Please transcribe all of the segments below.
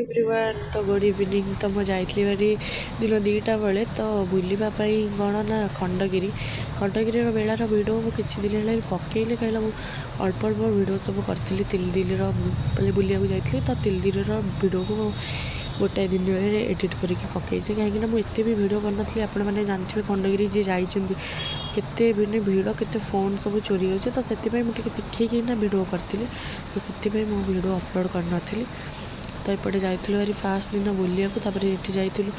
Everyone तो good evening. तो मुझे जाइली भारी दिन 2टा बेले तो बुलवाई कौन ना खंडगिरी मेलार भिड मुझे दिन है पकईली कहीं अल्प अल्प भिड सब करी तिलदिल्ली बुलिया जाइली तो तिलदिल्ली भिड को गोटाए दिन एडिट करके पकई कहीं मुझे भी भिड कर आपण मैंने जानते खंडगिरी जी जाइए केते भिड़ केते फोन सब चोरी होचे तो से मुझे देखी भिड करी तो से भिड अपलोड कर तो ये जाइलु भारी फास्ट दिन बुलिया ये जाइलु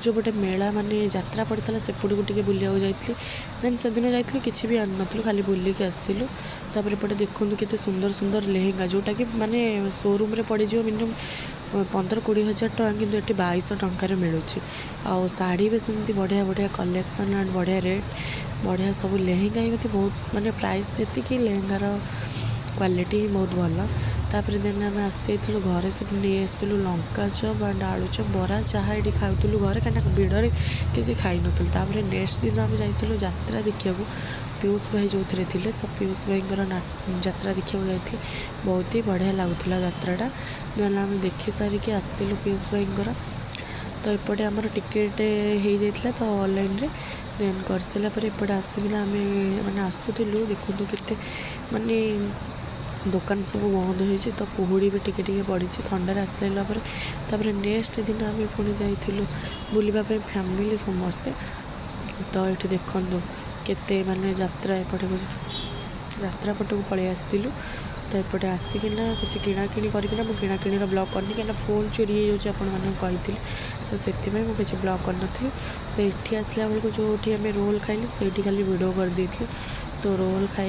जो गोटे मेला माने यात्रा पड़ता सेपट को टे बुलिया जाइली देन से दिन जाइलु किसी भी आन नु खाली बुलिक आसलु तापर एपटे देखूँ केते सुंदर सुंदर लेहेंगा जोटा कि माने शोरूम रे पड़ मिनिमम 15-20 हज़ार टଙ୍କା किंतु ये 2200 टंकार मिलूँ आउ शाढ़ी भी सेमती बढ़िया बढ़िया कलेक्शन एंड बढ़िया रेट बढ़िया सब लेहेंगा ही मत बहुत माने प्राइस जी लेहेंगार क्वालिटी बहुत भल तापर देन आम आसी घरे सब नहीं आसलु लंका चप एंड आलू चप बरा चाह ये खाऊलु घरे कहीं भिड़े किसी खाई नुपर नेक्स्ट दिन आम जाइलु यात्रा देखा पीयूष भाई जो थे तो पीयूष भाई यात्रा देखा जाइए बहुत ही बढ़िया लगुला यात्राटा देन आम देखी सारिकी आसलु पीयूष भाई तो एपटे आमर टिकेट हो जाता तो ऑनलाइन रे देन कर सारापर एपटे आसिकिना आम मैंने आसूलु देखूँ केते माने दुकान सब बंद हो तो कुहुड़ी भी टिके पड़ी थंडार आस सारापर नेक्स्ट दिन आम पुणी जाइलु बुलापी फैमिली समस्ते तो ये देखूँ केते माने यात्रा एपटे यात्रा पटक पलि आसलु तो एपटे आसिकिना किसी किणाकिणी करना मुझे किणाकिणी ब्लॉग करनी कहीं फोन चोरी हो तो से किसी ब्लॉग कर तो ये आसला बेलू जो आम रोल खाइल से खाली भिड कर तो रोल खाई